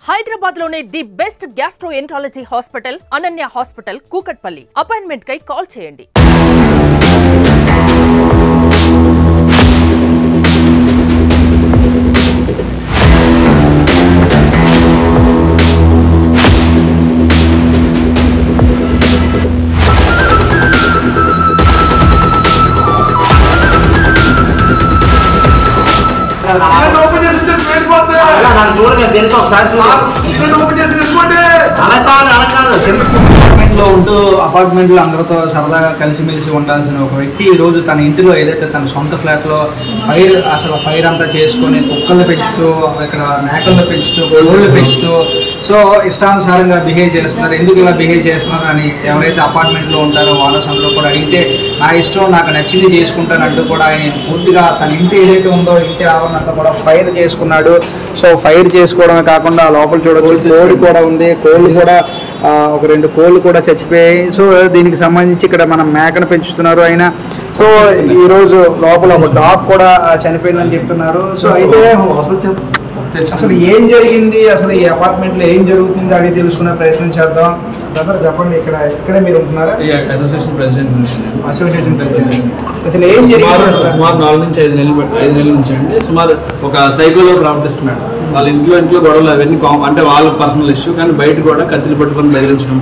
హైదరాబాద్ లోనే the best gastroenterology hospital Ananya hospital Kukatpally. Appointment కై call చేయండి. ఉంటూ అపార్ట్మెంట్లో అందరితో సరదాగా కలిసిమెలిసి ఉండాల్సిన ఒక వ్యక్తి ఈరోజు తన ఇంటిలో ఏదైతే తన సొంత ఫ్లాట్లో ఫైర్ అంతా చేసుకొని కుక్కలను పెంచుతూ ఇక్కడ మేకలను పెంచుతూ గొర్రెలు పెంచుతూ సో ఇష్టానుసారంగా బిహేవ్ చేస్తున్నారు. ఎందుకు ఇలా బిహేవ్ చేస్తున్నారు అని ఎవరైతే అపార్ట్మెంట్లో ఉంటారో ఓనర్స్ అందరూ కూడా అడిగితే నా ఇష్టం నాకు నచ్చింది చేసుకుంటానంటూ కూడా ఆయన పూర్తిగా తన ఇంటి ఏదైతే ఉందో ఇంటి ఆవరణంతా కూడా ఫైర్ చేసుకున్నాడు. సో ఫైర్ చేసుకోవడమే కాకుండా లోపల చూడవచ్చు కోడి కూడా ఉంది. కోళ్ళు కూడా ఒక 2 కోళ్ళు కూడా చచ్చిపోయాయి. సో దీనికి సంబంధించి ఇక్కడ మనం మేకను పెంచుతున్నారు ఆయన. సో ఈరోజు లోపల ఒక డాగ్ కూడా చనిపోయిందని చెప్తున్నారు. సో అయితే అసలు ఏం జరిగింది, అసలు ఈ అపార్ట్మెంట్లో ఏం జరుగుతుంది అడిగి తెలుసుకునే ప్రయత్నం చేద్దాం. బ్రదర్ చెప్పండి, ఇక్కడే మీరు ఉంటున్నారా? Association president. అసలు ఏం జరిగింది? సుమారు 4 నుంచి 5 నెలల నుంచి అండి సుమారు ఒక సైకోలో ప్రవర్తిస్తున్నాడు. వాళ్ళ ఇంట్లో గొడవలు అవన్నీ అంటే వాళ్ళ పర్సనల్ ఇష్యూ, కానీ బయట కూడా కత్తిలు పట్టుకొని బెదిరించడం,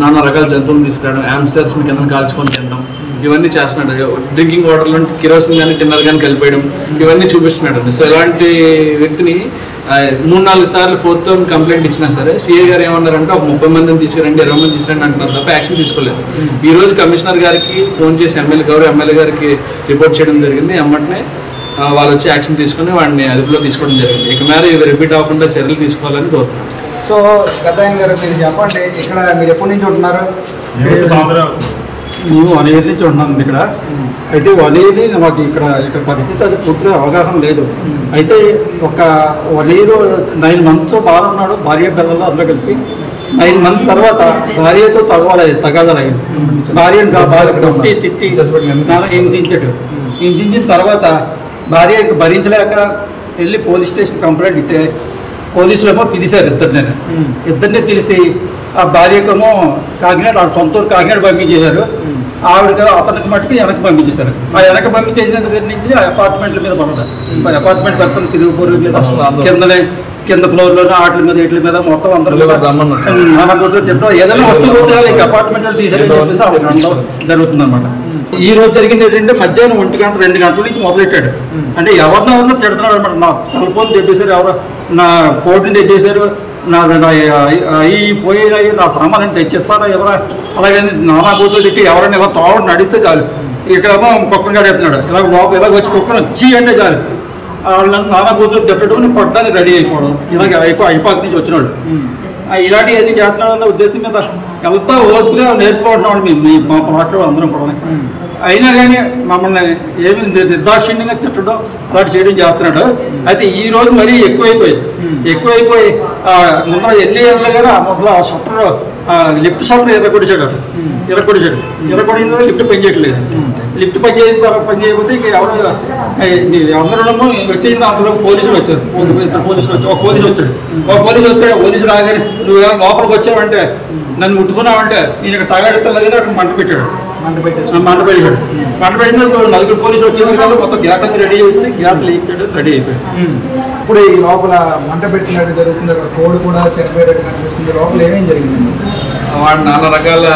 నానా రకాల జంతువులు తీసుకురావడం, యామ్స్టర్స్ని కింద కాల్చుకొని తినడం, ఇవన్నీ చేస్తున్నాడు. డ్రింకింగ్ వాటర్లో కిరోసిన్ కానీ టిన్నర్ కానీ కలిపేయడం, ఇవన్నీ చూపిస్తున్నాడు. సో ఇలాంటి వ్యక్తిని 3-4 సార్లు 4th టైం కంప్లైంట్ ఇచ్చినా సరే సిఐ గారు ఏమన్నారంటే ఒక 30 మందిని తీసుకురండి, 20 మంది తీసుకురండి అంటున్నారు తప్ప యాక్షన్ తీసుకోలేదు. ఈ రోజు కమిషనర్ గారికి ఫోన్ చేసి ఎమ్మెల్యే గారికి రిపోర్ట్ చేయడం జరిగింది. వెంటనే వాళ్ళు వచ్చి యాక్షన్ తీసుకుని వాడిని అదుపులో తీసుకోవడం జరిగింది. ఇక మేర ఇవి రిపీట్ అవ్వకుండా చర్యలు తీసుకోవాలని కోరుతున్నాను. సో గతాయం గారు మీరు చెప్పండి, ఇక్కడ మీరు ఎప్పటి నుంచి ఉంటున్నారు? మేము 1 year నుంచి ఉంటున్నాం ఇక్కడ. అయితే 1 year మాకు ఇక్కడ పరిస్థితి అది పూర్తిగా అవగాహన లేదు. అయితే ఒక 1 year 9 months బాగా ఉన్నాడు, భార్య పిల్లలు అందరూ కలిసి. 9 months తర్వాత భార్యతో తగాదాలయ్యింది. భార్యను బాగా కొట్టి తిట్టి హింసించిన తర్వాత భార్య భరించలేక వెళ్ళి పోలీస్ స్టేషన్ కంప్లైంట్ ఇస్తే పోలీసులేమో పిలిచారు ఇద్దరిని పిలిచి ఆ భార్యకేమో కాకినాడ సొంత కాకినాడ పంపించేశారు. ఆవిడకి అతనికి మట్టుకు వెనక్కి పంపించేశారు. ఆ వెనక్కి పంపించేసిన దగ్గర నుంచి ఆ అపార్ట్మెంట్ల మీద పడతారు. అపార్ట్మెంట్ పర్సన్స్ తిరుగుపోరు మీద కింద ఫ్లోర్లోనూ వాటి మీద వీటి మీద మొత్తం అందరూ తిట్టడం, ఏదైనా వస్తువు ఉంటే అపార్ట్మెంట్లో తీసారని చెప్పేసి అనడం జరుగుతుంది అనమాట. ఈ రోజు జరిగింది ఏంటంటే మధ్యాహ్నం 1 గంట 2 గంటల నుంచి మొదలెట్టాడు. అంటే ఎవరినెవరినో తిడుతున్నాడు అనమాట. నా సెల్ ఫోన్ తెప్పేశారు, ఎవరో నా కోడ్ని తెప్పేశారు, అవి పోయి నా సామాన్లు తెచ్చిస్తారా ఎవరా, అలాగే నానా బూతులు తిట్టి ఎవరైనా ఇలా తోడు నడిస్తే చాలు ఇక్కడేమో కుక్కను కడేస్తున్నాడు. ఇలాగ వచ్చి కుక్కను చీ అంటే చాలు వాళ్ళని నానా బూతులు తిట్టడం, కొట్టడానికి రెడీ అయిపోవడం. ఇలాగ అయిపోక నుంచి వచ్చినాడు. ఇలాంటివి ఏది చేస్తున్నాడు అన్న ఉద్దేశం మీద ఎంతో ఓర్పుగా నేర్చుకుంటున్నాడు మేము మా ప్లాట్లో అందరం కూడా. అయినా కానీ మమ్మల్ని ఏమి నిర్దాక్షిణ్యంగా తిట్టడం అలాంటి చేయడం చేస్తున్నాడు. అయితే ఈ రోజు మరీ ఎక్కువైపోయి ముందర ఎన్ని ఏళ్ళు కానీ మొదలు ఆ షట్టర్ లిఫ్ట్ షట్టర్ ఎర్రగొడిచాడు. ఎర్రగొడిన లిఫ్ట్ పనిచేయట్లేదు. లిఫ్ట్ పనిచేయకపోతే ఇక ఎవరు అందరూ వచ్చేసింది. అందులో పోలీసులు వచ్చారు. ఒక పోలీసు వచ్చాడు. పోలీసు రాగానే నువ్వు లోపలికి వచ్చావంటే నన్ను ముట్టుకున్నావంటే నేను ఇక్కడ తాగాడితే అక్కడ మంట పెట్టాడు. మంట పెట్టిన 4 పోలీసులు వచ్చేది కాదు. మొత్తం గ్యాస్ అన్ని రెడీ చేసి గ్యాస్ లీక్ చేయడం రెడీ అయిపోయాడు. ఇప్పుడు ఈ లోపల మంట పెట్టినట్టు జరుగుతుంది. కోడ్ కూడా చనిపోయేటట్టు కనిపిస్తుంది. లోపల ఏమేం జరిగింది? వాడు నానా రకాల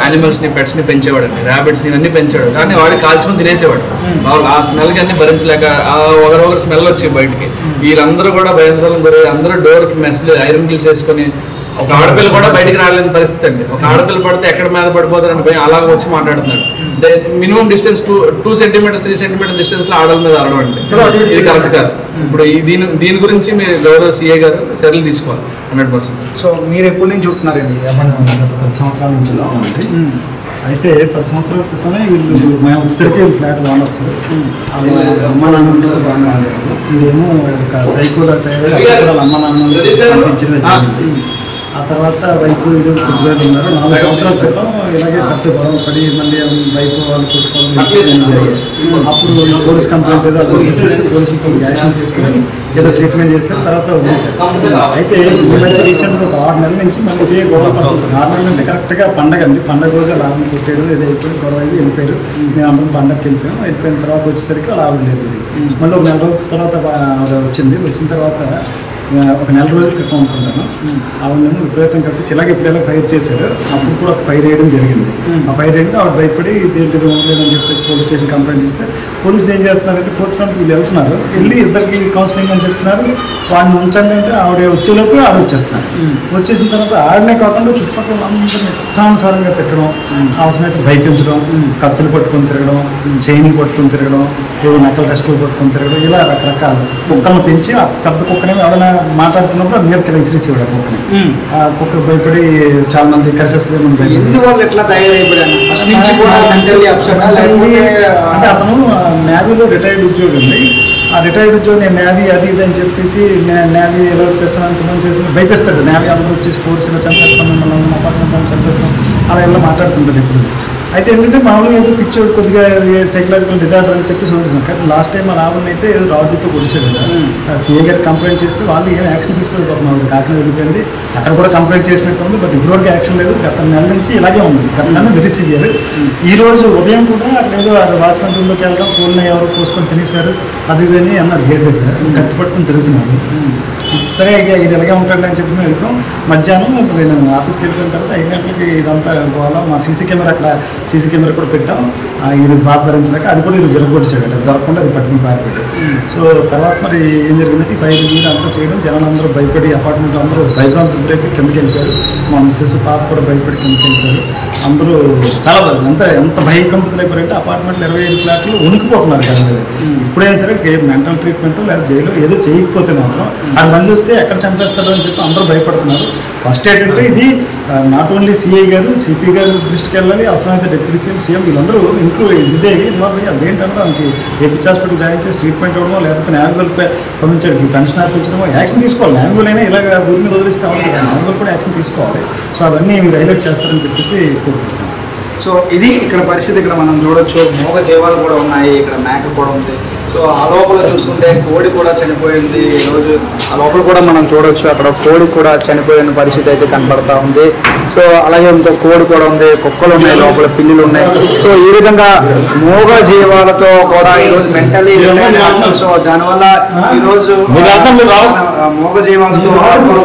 యానిమల్స్ని పెట్స్ని పెంచేవాడండి. ర్యాబిట్స్ని ఇవన్నీ పెంచాడు. కానీ వాడు కాల్చుకొని తినేసేవాడు. వాళ్ళు ఆ స్మెల్కి అన్ని భరించలేక ఒకరొకరు స్మెల్ వచ్చి బయటికి వీళ్ళందరూ కూడా భయంకరంగా గురై అందరూ డోర్కి మెస్లు ఐరన్ గిల్స్ చేసుకొని ఒక ఆడపిల్ల కూడా బయటికి రాలేని పరిస్థితి అండి. ఒక ఆడపిల్ల పడితే ఎక్కడ మీద పడిపోతారని భయం అలాగ వచ్చి మాట్లాడుతున్నాడు. మినిమం డిస్టెన్స్ 2 centimeters 3 centimeters డిస్టెన్స్లో ఆడల మీద ఆడడం అండి. ఇది కరెక్ట్ కాదు. ఇప్పుడు దీని గురించి మీరు గౌరవ సిఏ గారు చర్యలు తీసుకోవాలి 100%. సో మీరు ఎప్పటి నుంచి ఉంటున్నారండి? 10 సంవత్సరాల నుంచి అండి. అయితే 10 సంవత్సరాల క్రితమే వీళ్ళు మేము వచ్చేసరికి ఫ్లాట్ ఓనర్స్ అమ్మ నాన్న బాగా ఇదేమో ఒక సైకోలో తయారు అమ్మ నాన్న పంపించిన. ఆ తర్వాత వైఫ్ ఇది కొద్దిగా ఉన్నారు. 4 సంవత్సరాల క్రితం ఇలాగే పెద్ద గొడవ పడి మళ్ళీ వైఫ్ వాళ్ళు కొట్టుకోవడం జరిగింది. అప్పుడు పోలీస్ కంప్లైంట్ ఏదో ఇస్తే పోలీసులు కొద్దిగా యాక్షన్ తీసుకుని ఏదో ట్రీట్మెంట్ చేశారు, తర్వాత వదిలేశారు. అయితే ఈ మధ్య రీసెంట్గా ఒక 6 నెలల నుంచి మళ్ళీ ఇదే గొడవ పడుతుంది. 6 నెలల నుంచి కరెక్ట్గా పండగ అండి, పండగ రోజు అలా ఆవిడ కొట్టాడు, ఏదో అయిపోయి గొడవ అయ్యి వెళ్ళిపోయారు. మేము అందరం పండగకి వెళ్ళిపోయిన తర్వాత వచ్చేసరికి అలా ఆవిడ లేదు. మళ్ళీ ఒక 4 రోజుల తర్వాత ఆవిడ వచ్చిన తర్వాత ఒక 4 రోజుల క్రితం అనుకుంటాను ఆవిడను విపరీతం కట్టేసి ఇలాగ ఇప్పుడు ఫైర్ చేశాడు. అప్పుడు కూడా ఒక ఫైర్ వేయడం జరిగింది. ఆ ఫైర్ అయితే ఆవిడ భయపడి ఇదేంటిది ఉండలేదని చెప్పేసి పోలీస్ స్టేషన్ కంప్లైంట్ ఇస్తే పోలీసులు ఏం చేస్తున్నారంటే 4th రౌండ్ వీళ్ళు వెళ్తున్నారు, వెళ్ళి ఇద్దరికి కౌన్సిలింగ్ అని చెప్తున్నారు. వాడిని ఉంచండి అంటే ఆవిడ వచ్చేలోపు ఆవిడ వచ్చేస్తున్నారు. వచ్చేసిన తర్వాత ఆవిడనే కాకుండా చుట్టుపక్కల అందరినీ ఇష్టానుసారంగా తిట్టడం, అవసరమైతే భయపించడం, కత్తులు పట్టుకొని తిరగడం, చైన్లు పట్టుకొని తిరగడం, ఏవో నకల టెస్టులు పట్టుకొని తిరగడం, ఇలా రకరకాలు కుక్కలను పెంచి ఆ పెద్ద కుక్కనే ఎవరైనా మాట్లాడుతున్నప్పుడు మీద కింద విసిరిసేవాడు ఆ కుక్కని. ఆ కుక్క భయపడి చాలా మంది కరిసేస్తుంది. ఎందువల్ల ఎట్లా తయారైపోయాడు అంటే అతను నేవీలో రిటైర్డ్ ఉద్యోగి ఉంది. ఆ రిటైర్డ్ ఉద్యోగి నేను నేవీ అది ఇది అని చెప్పేసి నేవీ ఎలా వచ్చేస్తాను అంతమంది చేస్తాను భయపిస్తాడు. నేవీ అందరూ వచ్చేసి ఫోర్స్లో చంపేస్తాం, మనం అపార్ట్మెంట్ చంపేస్తాం, అలా ఎలా మాట్లాడుతుంటాడు ఇప్పుడు. అయితే ఏంటంటే మామూలుగా ఏదో పిక్చర్ కొద్దిగా సైకలాజికల్ డిజార్డర్ అని చెప్పి చూపిస్తాం. కానీ లాస్ట్ టైం అలా అయితే ఏదో రాడ్తో కొడిచాడు కదా. సీఏ గారు కంప్లైంట్ చేస్తే వాళ్ళు ఏం యాక్షన్ తీసుకోలేదు. మామూలు కాకినాడ వెళ్ళిపోయింది, అక్కడ కూడా కంప్లైంట్ చేసినట్టు ఉంది. బట్ ఇప్పటివరకు యాక్షన్ లేదు. గత నెల నుంచి ఇలాగే ఉంది. గత నెల వెరీ సివియర్. ఈ రోజు ఉదయం కూడా అక్కడ ఏదో వాచ్మెన్ రూమ్లోకి వెళ్ళడం, పూలని ఎవరో కోసుకొని తినేశారు అది ఇదని అన్నారు. గేట్ దగ్గర కత్తి పట్టుకొని తిరుగుతున్నారు. సరే ఇది ఎలాగే ఉంటాడు అని చెప్పి మేము వెళ్ళిపోయాం. మధ్యాహ్నం నేను ఆఫీస్కి వెళ్ళిపోయిన తర్వాత 5 గంటలకి ఇదంతా పోవాలా. మా సీసీ కెమెరా కూడా పెట్టాం. ఇది బాధ భరించలేక అది కూడా ఈరోజు జరగొచ్చాడు. అది దొరకకుండా అది పట్టుకుని పారిపెట్టాడు. సో తర్వాత మరి ఏం జరిగిందంటే ఫైర్ మీద అంతా చేయడం, జనాలు అందరూ భయపడి అపార్ట్మెంట్లో అందరూ భయభ్రాంతులు గురైపోయి కిందకి వెళ్ళిపోయారు. మా మిస్సెస్ పాప కూడా భయపడి కిందకి వెళ్ళిపోయారు. అందరూ చాలా ఎంత భయకంపితులు అయిపోయారంటే అపార్ట్మెంట్లో 25 ఫ్లాట్లు ఉనికిపోతున్నారు కదా. ఇప్పుడైనా సరే మెంటల్ ట్రీట్మెంట్ లేదా జైలు ఏదో చేయకపోతే మాత్రం అది మళ్ళీ వస్తే ఎక్కడ చంపేస్తాడో అని చెప్పి అందరూ భయపడుతున్నారు. ఫస్ట్ ఏంటంటే ఇది నాట్ ఓన్లీ సిఐ గారు, సిపి గారు దృష్టికి వెళ్ళాలి, అవసరమైతే డిప్యూటీ సీఎం వీళ్ళందరూ ఇదే అదేంటంటే దానికి ఏపీహెచ్ హాస్పిటల్ జాయిన్ చేసి ట్రీట్మెంట్ ఇవ్వడమో, లేకపోతే న్యాయవాళ్ళు పంపించడానికి పెన్షన్ ఆపించడమో యాక్షన్ తీసుకోవాలి. న్యాయవాళ్ళైనా ఇలాగ ఊరి మీద వదిలిస్తే అవ్వదు, న్యాయవాళ్ళు కూడా యాక్షన్ తీసుకోవాలి. సో అవన్నీ మీరు హైలైట్ చేస్తారని చెప్పేసి కోరుకుంటున్నాను. సో ఇది ఇక్కడ పరిస్థితి. ఇక్కడ మనం చూడొచ్చు మోగ జీవాలు కూడా ఉన్నాయి, ఇక్కడ మేక కూడా ఉంది. సో ఆ లోపల చూస్తుంటే కోడి కూడా చనిపోయింది. ఈరోజు ఆ లోపల కూడా మనం చూడొచ్చు, అక్కడ కోడి కూడా చనిపోయిన పరిస్థితి అయితే కనపడతా ఉంది. సో అలాగే ఇంకో కోడి కూడా ఉంది, కుక్కలు ఉన్నాయి, లోపల పిల్లులు ఉన్నాయి. సో ఈ విధంగా మోగ జీవాలతో కూడా ఈరోజు మెంటలీ రిటైర్డ్. సో దానివల్ల ఈరోజు మోగ జీవాలతో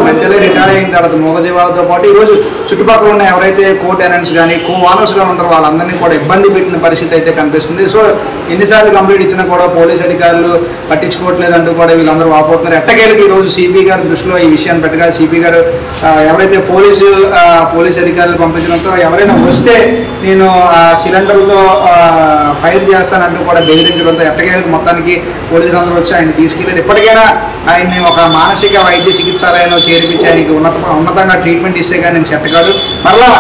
మెంటలీ రిటైర్డ్ అయిన తర్వాత మోగ జీవాలతో పాటు ఈరోజు చుట్టుపక్కల ఉన్న ఎవరైతే కో టెనెంట్స్ కానీ కో ఓనర్స్ గా ఉంటారో వాళ్ళందరినీ కూడా ఇబ్బంది పెట్టిన పరిస్థితి అయితే కనిపిస్తుంది. సో ఎన్నిసార్లు కంప్లీట్ ఇచ్చినా కూడా పోలీస్ అధికారులు పట్టించుకోవట్లేదంటూ కూడా వీళ్ళందరూ వాపోతున్నారు. ఎట్టకేలకి ఈరోజు సిపి గారి దృష్టిలో ఈ విషయాన్ని పెట్టగా సిపి గారు ఎవరైతే పోలీస్ అధికారులు పంపించడంతో ఎవరైనా వస్తే నేను సిలిండర్తో ఫైర్ చేస్తానంటూ కూడా బెదిరించడంతో ఎట్టకేలకి మొత్తానికి పోలీసులు అందరూ వచ్చి ఆయన తీసుకెళ్ళారు. ఇప్పటికైనా ఆయన్ని ఒక మానసిక వైద్య చికిత్సాలయంలో చేర్పించి ఆయనకి ఉన్నతంగా ట్రీట్మెంట్ ఇస్తే కానీ నేను సెట్ కాదు. మరలా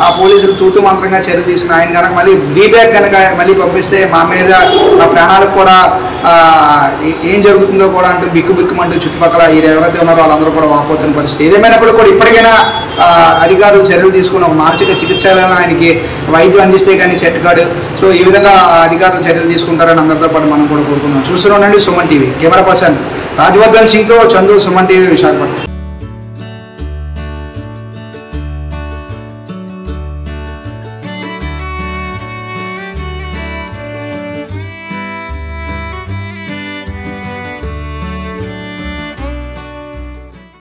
ఆ పోలీసులు తూతు మంత్రంగా చర్య తీసుకుని ఆయన కనుక మళ్ళీ బీబ్యాక్ కనుక మళ్ళీ పంపిస్తే మా మీద మా ప్రాణాలకు కూడా ఏం జరుగుతుందో కూడా అంటూ బిక్కుమంటూ చుట్టుపక్కల ఎవరైతే ఉన్నారో వాళ్ళందరూ కూడా వాపోతున్న పరిస్థితి. ఏదేమైనప్పుడు కూడా ఇప్పటికైనా అధికారులు చర్యలు తీసుకుని ఒక మానసిక చికిత్సలను ఆయనకి వైద్యం అందిస్తే కానీ సెట్ కాడు. సో ఈ విధంగా అధికారులు చర్యలు తీసుకుంటారని అందరితో పాటు మనం కూడా కోరుకున్నాం. చూస్తూనే ఉండండి Suman TV. Camera person Rajavardhan సింగ్తో చందు, సుమన్ టీవీ, విశాఖపట్నం.